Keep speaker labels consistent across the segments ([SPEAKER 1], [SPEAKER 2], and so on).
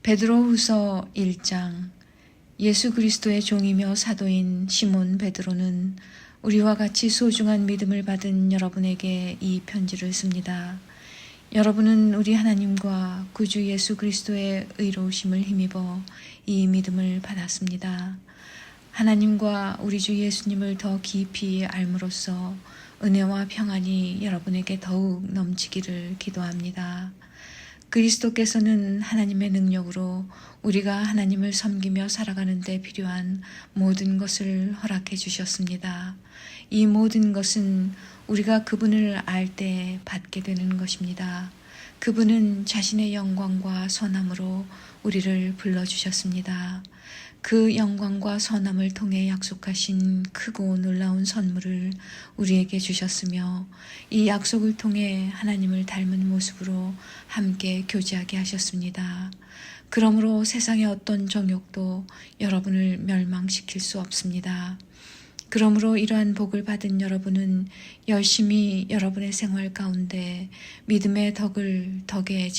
[SPEAKER 1] 베드로후서 1장. 예수 그리스도의 종이며 사도인 시몬 베드로는 우리와 같이 소중한 믿음을 받은 여러분에게 이 편지를 씁니다. 여러분은 우리 하나님과 구주 예수 그리스도의 의로우심을 힘입어 이 믿음을 받았습니다. 하나님과 우리 주 예수님을 더 깊이 알므로써 은혜와 평안이 여러분에게 더욱 넘치기를 기도합니다. 그리스도께서는 하나님의 능력으로 우리가 하나님을 섬기며 살아가는 데 필요한 모든 것을 허락해 주셨습니다. 이 모든 것은 우리가 그분을 알 때 받게 되는 것입니다. 그분은 자신의 영광과 선함으로 우리를 불러주셨습니다. 그 영광과 선함을 통해 약속하신 크고 놀라운 선물을 우리에게 주셨으며 이 약속을 통해 하나님을 닮은 모습으로 함께 교제하게 하셨습니다. 그러므로 세상의 어떤 정욕도 여러분을 멸망시킬 수 없습니다. 그러므로 이러한 복을 받은 여러분은 열심히 여러분의 생활 가운데 믿음의 덕의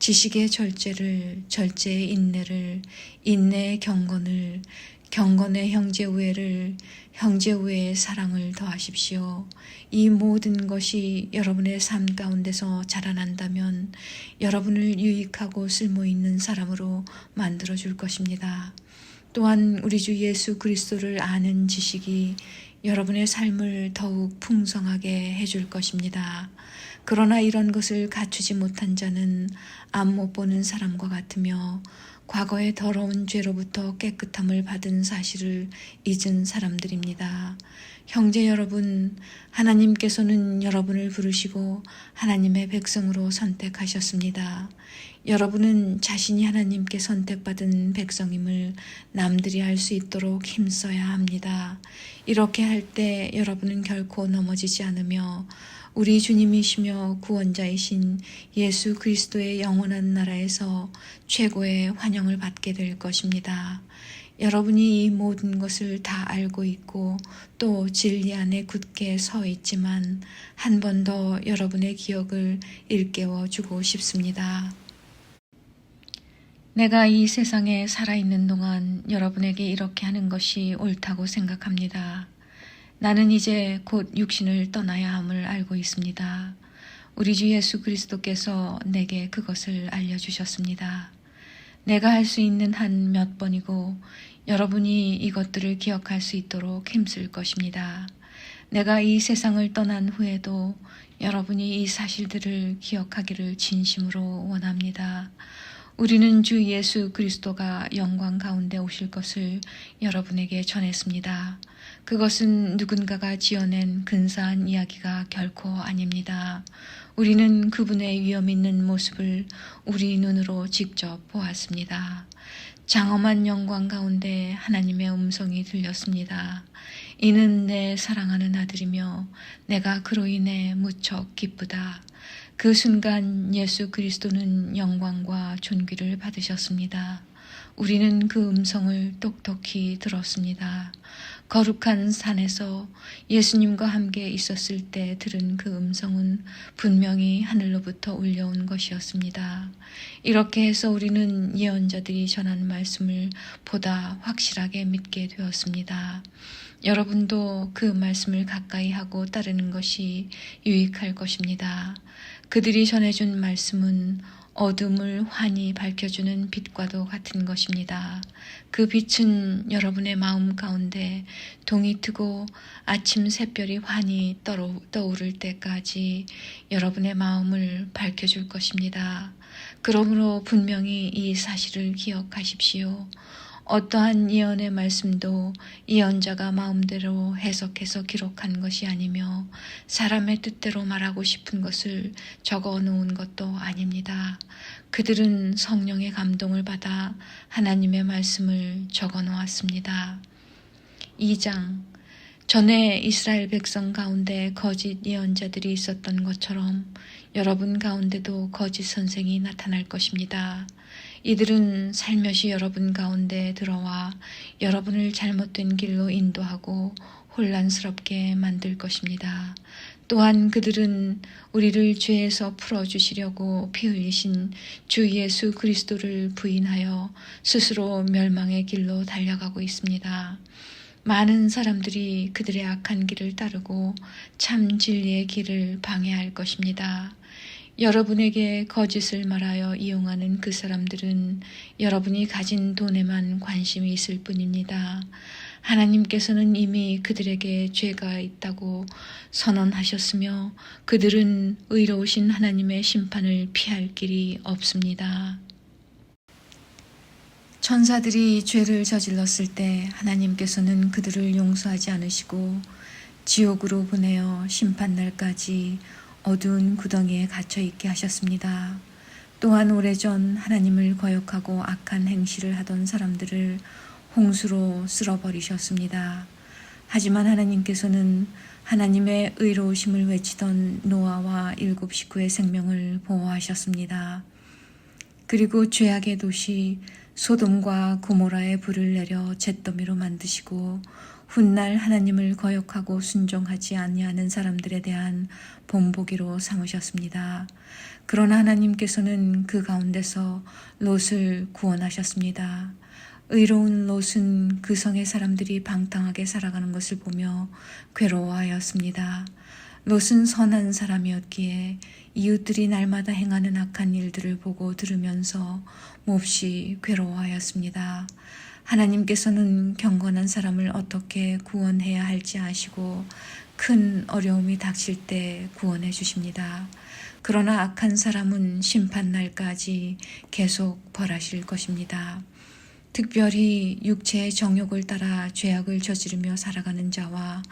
[SPEAKER 1] 지식의 절제를, 절제의 인내를, 인내의 경건을, 경건의 형제 우애를, 형제 우애의 사랑을 더하십시오. 이 모든 것이 여러분의 삶 가운데서 자라난다면 여러분을 유익하고 쓸모있는 사람으로 만들어줄 것입니다. 또한 우리 주 예수 그리스도를 아는 지식이 여러분의 삶을 더욱 풍성하게 해줄 것입니다. 그러나 이런 것을 갖추지 못한 자는 앞 못 보는 사람과 같으며 과거의 더러운 죄로부터 깨끗함을 받은 사실을 잊은 사람들입니다. 형제 여러분, 하나님께서는 여러분을 부르시고 하나님의 백성으로 선택하셨습니다. 여러분은 자신이 하나님께 선택받은 백성임을 남들이 알 수 있도록 힘써야 합니다. 이렇게 할 때 여러분은 결코 넘어지지 않으며 우리 주님이시며 구원자이신 예수 그리스도의 영원한 나라에서 최고의 환영을 받게 될 것입니다. 여러분이 이 모든 것을 다 알고 있고 또 진리 안에 굳게 서 있지만 한 번 더 여러분의 기억을 일깨워 주고 싶습니다. 내가 이 세상에 살아있는 동안 여러분에게 이렇게 하는 것이 옳다고 생각합니다. 나는 이제 곧 육신을 떠나야 함을 알고 있습니다. 우리 주 예수 그리스도께서 내게 그것을 알려주셨습니다. 내가 할 수 있는 한 몇 번이고 여러분이 이것들을 기억할 수 있도록 힘쓸 것입니다. 내가 이 세상을 떠난 후에도 여러분이 이 사실들을 기억하기를 진심으로 원합니다. 우리는 주 예수 그리스도가 영광 가운데 오실 것을 여러분에게 전했습니다. 그것은 누군가가 지어낸 근사한 이야기가 결코 아닙니다. 우리는 그분의 위엄 있는 모습을 우리 눈으로 직접 보았습니다. 장엄한 영광 가운데 하나님의 음성이 들렸습니다. 이는 내 사랑하는 아들이며 내가 그로 인해 무척 기쁘다. 그 순간 예수 그리스도는 영광과 존귀를 받으셨습니다. 우리는 그 음성을 똑똑히 들었습니다. 거룩한 산에서 예수님과 함께 있었을 때 들은 그 음성은 분명히 하늘로부터 울려온 것이었습니다. 이렇게 해서 우리는 예언자들이 전한 말씀을 보다 확실하게 믿게 되었습니다. 여러분도 그 말씀을 가까이 하고 따르는 것이 유익할 것입니다. 그들이 전해준 말씀은 어둠을 환히 밝혀주는 빛과도 같은 것입니다. 그 빛은 여러분의 마음 가운데 동이 트고 아침 샛별이 환히 떠오를 때까지 여러분의 마음을 밝혀줄 것입니다. 그러므로 분명히 이 사실을 기억하십시오. 어떠한 예언의 말씀도 예언자가 마음대로 해석해서 기록한 것이 아니며 사람의 뜻대로 말하고 싶은 것을 적어 놓은 것도 아닙니다. 그들은 성령의 감동을 받아 하나님의 말씀을 적어 놓았습니다. 2장. 전에 이스라엘 백성 가운데 거짓 예언자들이 있었던 것처럼 여러분 가운데도 거짓 선생이 나타날 것입니다. 이들은 살며시 여러분 가운데 들어와 여러분을 잘못된 길로 인도하고 혼란스럽게 만들 것입니다. 또한 그들은 우리를 죄에서 풀어주시려고 피 흘리신 주 예수 그리스도를 부인하여 스스로 멸망의 길로 달려가고 있습니다. 많은 사람들이 그들의 악한 길을 따르고 참 진리의 길을 방해할 것입니다. 여러분에게 거짓을 말하여 이용하는 그 사람들은 여러분이 가진 돈에만 관심이 있을 뿐입니다. 하나님께서는 이미 그들에게 죄가 있다고 선언하셨으며 그들은 의로우신 하나님의 심판을 피할 길이 없습니다. 천사들이 죄를 저질렀을 때 하나님께서는 그들을 용서하지 않으시고 지옥으로 보내어 심판날까지 어두운 구덩이에 갇혀 있게 하셨습니다. 또한 오래전 하나님을 거역하고 악한 행실을 하던 사람들을 홍수로 쓸어버리셨습니다. 하지만 하나님께서는 하나님의 의로우심을 외치던 노아와 7 식구의 생명을 보호하셨습니다. 그리고 죄악의 도시 소돔과 고모라에 불을 내려 잿더미로 만드시고 훗날 하나님을 거역하고 순종하지 아니하는 사람들에 대한 본보기로 삼으셨습니다. 그러나 하나님께서는 그 가운데서 롯을 구원하셨습니다. 의로운 롯은 그 성의 사람들이 방탕하게 살아가는 것을 보며 괴로워하였습니다. 롯은 선한 사람이었기에 이웃들이 날마다 행하는 악한 일들을 보고 들으면서 몹시 괴로워하였습니다. 하나님께서는 경건한 사람을 어떻게 구원해야 할지 아시고 큰 어려움이 닥칠 때 구원해 주십니다. 그러나 악한 사람은 심판날까지 계속 벌하실 것입니다. 특별히 육체의 정욕을 따라 죄악을 저지르며 살아가는 자와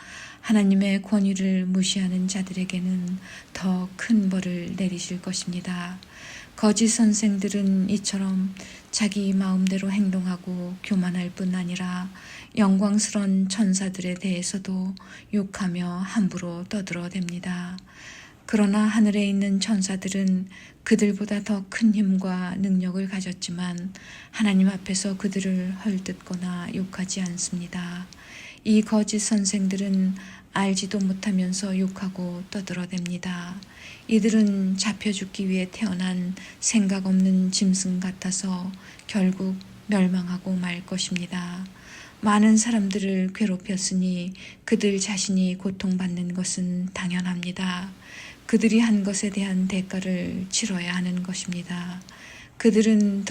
[SPEAKER 1] 하나님의 권위를 무시하는 자들에게는 더 큰 벌을 내리실 것입니다. 거짓 선생들은 이처럼 자기 마음대로 행동하고 교만할 뿐 아니라 영광스러운 천사들에 대해서도 욕하며 함부로 떠들어댑니다. 그러나 하늘에 있는 천사들은 그들보다 더 큰 힘과 능력을 가졌지만 하나님 앞에서 그들을 헐뜯거나 욕하지 않습니다. 이 거짓 선생들은 알지도 못하면서 욕하고 떠들어댑니다. 이들은 잡혀 죽기 위해 태어난 생각 없는 짐승 같아서 결국 멸망하고 말 것입니다. 많은 사람들을 괴롭혔으니 그들 자신이 고통받는 것은 당연합니다. 그들이 한 것에 대한 대가를 치러야 하는 것입니다. 그들은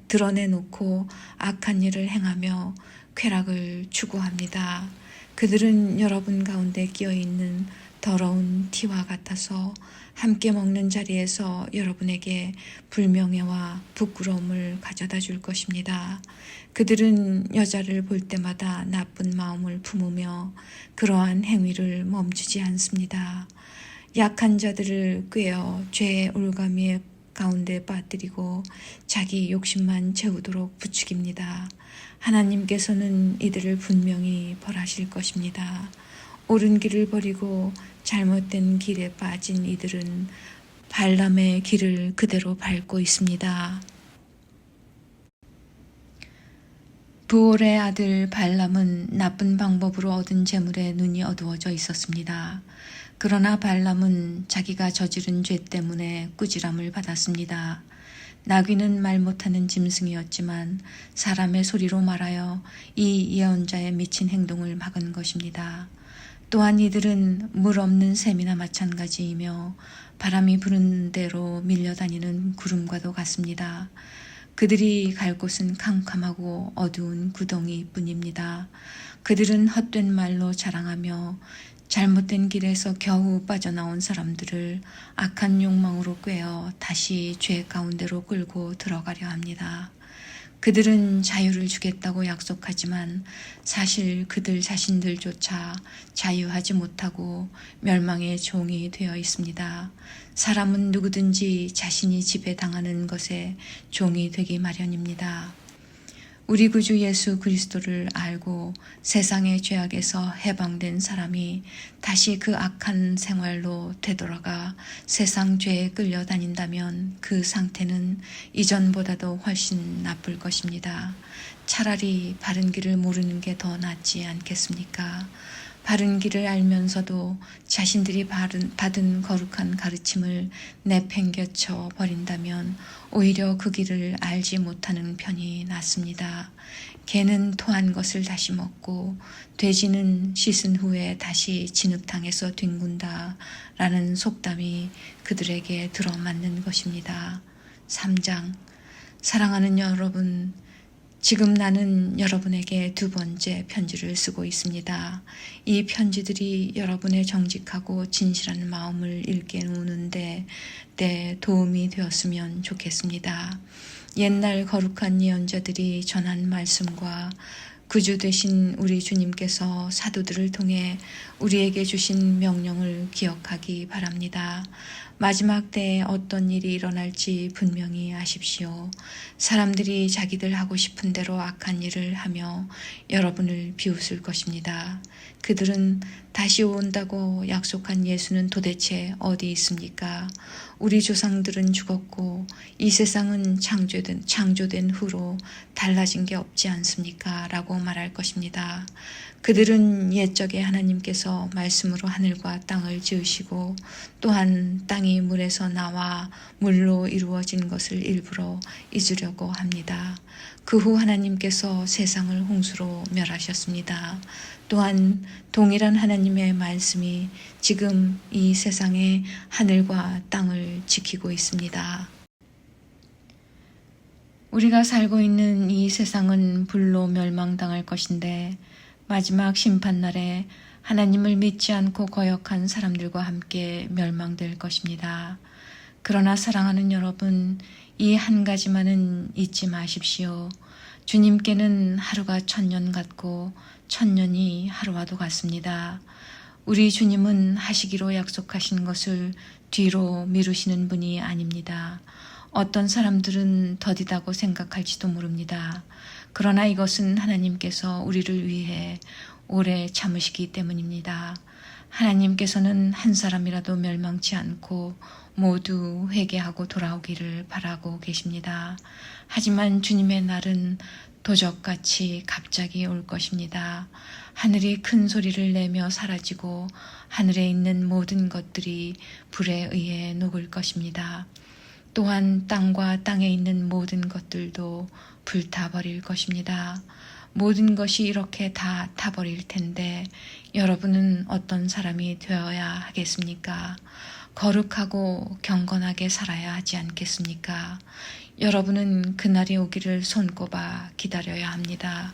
[SPEAKER 1] 드러내놓고 악한 일을 행하며 쾌락을 추구합니다. 그들은 여러분 가운데 끼어있는 더러운 티와 같아서 함께 먹는 자리에서 여러분에게 불명예와 부끄러움을 가져다 줄 것입니다. 그들은 여자를 볼 때마다 나쁜 마음을 품으며 그러한 행위를 멈추지 않습니다. 약한 자들을 꾀어 죄의 올가미 가운데 빠뜨리고 자기 욕심만 채우도록 부추깁니다. 하나님께서는 이들을 분명히 벌하실 것입니다. 옳은 길을 버리고 잘못된 길에 빠진 이들은 발람의 길을 그대로 밟고 있습니다. 부올의 아들 발람은 나쁜 방법으로 얻은 재물에 눈이 어두워져 있었습니다. 그러나 발람은 자기가 저지른 죄 때문에 꾸지람을 받았습니다. 나귀는 말 못하는 짐승이었지만 사람의 소리로 말하여 이 예언자의 미친 행동을 막은 것입니다. 또한 이들은 물 없는 샘이나 마찬가지이며 바람이 부는 대로 밀려다니는 구름과도 같습니다. 그들이 갈 곳은 캄캄하고 어두운 구덩이뿐입니다. 그들은 헛된 말로 자랑하며 잘못된 길에서 겨우 빠져나온 사람들을 악한 욕망으로 꾀어 다시 죄 가운데로 끌고 들어가려 합니다. 그들은 자유를 주겠다고 약속하지만 사실 그들 자신들조차 자유하지 못하고 멸망의 종이 되어 있습니다. 사람은 누구든지 자신이 지배당하는 것에 종이 되기 마련입니다. 우리 구주 예수 그리스도를 알고 세상의 죄악에서 해방된 사람이 다시 그 악한 생활로 되돌아가 세상 죄에 끌려다닌다면 그 상태는 이전보다도 훨씬 나쁠 것입니다. 차라리 바른 길을 모르는 게 더 낫지 않겠습니까? 바른 길을 알면서도 자신들이 받은 거룩한 가르침을 내팽개쳐 버린다면 오히려 그 길을 알지 못하는 편이 낫습니다. 개는 토한 것을 다시 먹고 돼지는 씻은 후에 다시 진흙탕에서 뒹군다 라는 속담이 그들에게 들어맞는 것입니다. 3장. 사랑하는 여러분, 지금 나는 여러분에게 두 번째 편지를 쓰고 있습니다. 이 편지들이 여러분의 정직하고 진실한 마음을 일깨우는데 도움이 되었으면 좋겠습니다. 옛날 거룩한 예언자들이 전한 말씀과 구주 되신 우리 주님께서 사도들을 통해 우리에게 주신 명령을 기억하기 바랍니다. 마지막 때에 어떤 일이 일어날지 분명히 아십시오. 사람들이 자기들 하고 싶은 대로 악한 일을 하며 여러분을 비웃을 것입니다. 그들은 다시 온다고 약속한 예수는 도대체 어디 있습니까? 우리 조상들은 죽었고 이 세상은 창조된 후로 달라진 게 없지 않습니까? 라고 말할 것입니다. 그들은 옛적에 하나님께서 말씀으로 하늘과 땅을 지으시고 또한 땅이 물에서 나와 물로 이루어진 것을 일부러 잊으려고 합니다. 그 후 하나님께서 세상을 홍수로 멸하셨습니다. 또한 동일한 하나님의 말씀이 지금 이 세상의 하늘과 땅을 지키고 있습니다. 우리가 살고 있는 이 세상은 불로 멸망당할 것인데 마지막 심판날에 하나님을 믿지 않고 거역한 사람들과 함께 멸망될 것입니다. 그러나 사랑하는 여러분, 이 한 가지만은 잊지 마십시오. 주님께는 하루가 1000년 같고 1000년이 하루와도 같습니다. 우리 주님은 하시기로 약속하신 것을 뒤로 미루시는 분이 아닙니다. 어떤 사람들은 더디다고 생각할지도 모릅니다. 그러나 이것은 하나님께서 우리를 위해 오래 참으시기 때문입니다. 하나님께서는 한 사람이라도 멸망치 않고 모두 회개하고 돌아오기를 바라고 계십니다. 하지만 주님의 날은 도적같이 갑자기 올 것입니다. 하늘이 큰 소리를 내며 사라지고 하늘에 있는 모든 것들이 불에 의해 녹을 것입니다. 또한 땅과 땅에 있는 모든 것들도 불타버릴 것입니다. 모든 것이 이렇게 다 타버릴 텐데 여러분은 어떤 사람이 되어야 하겠습니까? 거룩하고 경건하게 살아야 하지 않겠습니까? 여러분은 그날이 오기를 손꼽아 기다려야 합니다.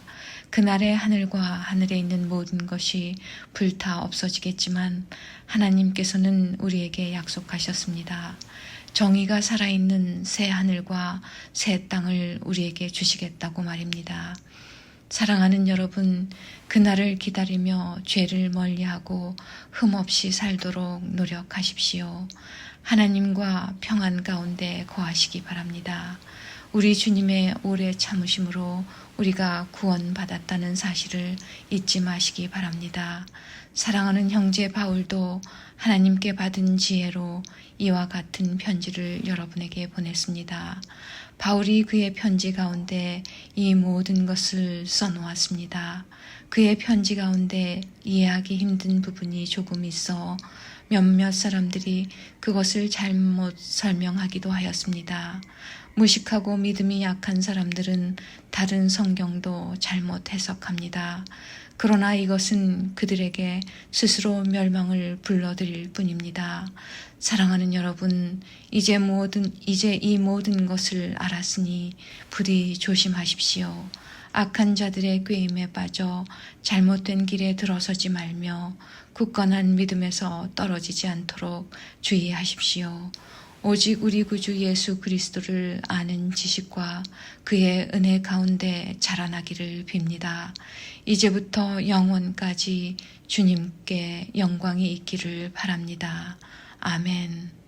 [SPEAKER 1] 그날의 하늘과 하늘에 있는 모든 것이 불타 없어지겠지만 하나님께서는 우리에게 약속하셨습니다. 정의가 살아있는 새 하늘과 새 땅을 우리에게 주시겠다고 말입니다. 사랑하는 여러분, 그날을 기다리며 죄를 멀리하고 흠없이 살도록 노력하십시오. 하나님과 평안 가운데 거하시기 바랍니다. 우리 주님의 오래 참으심으로 우리가 구원받았다는 사실을 잊지 마시기 바랍니다. 사랑하는 형제 바울도 하나님께 받은 지혜로 이와 같은 편지를 여러분에게 보냈습니다. 바울이 그의 편지 가운데 이 모든 것을 써놓았습니다. 그의 편지 가운데 이해하기 힘든 부분이 조금 있어 몇몇 사람들이 그것을 잘못 설명하기도 하였습니다. 무식하고 믿음이 약한 사람들은 다른 성경도 잘못 해석합니다. 그러나 이것은 그들에게 스스로 멸망을 불러들일 뿐입니다. 사랑하는 여러분, 이제 이 모든 것을 알았으니 부디 조심하십시오. 악한 자들의 꾀임에 빠져 잘못된 길에 들어서지 말며 굳건한 믿음에서 떨어지지 않도록 주의하십시오. 오직 우리 구주 예수 그리스도를 아는 지식과 그의 은혜 가운데 자라나기를 빕니다. 이제부터 영원까지 주님께 영광이 있기를 바랍니다. 아멘.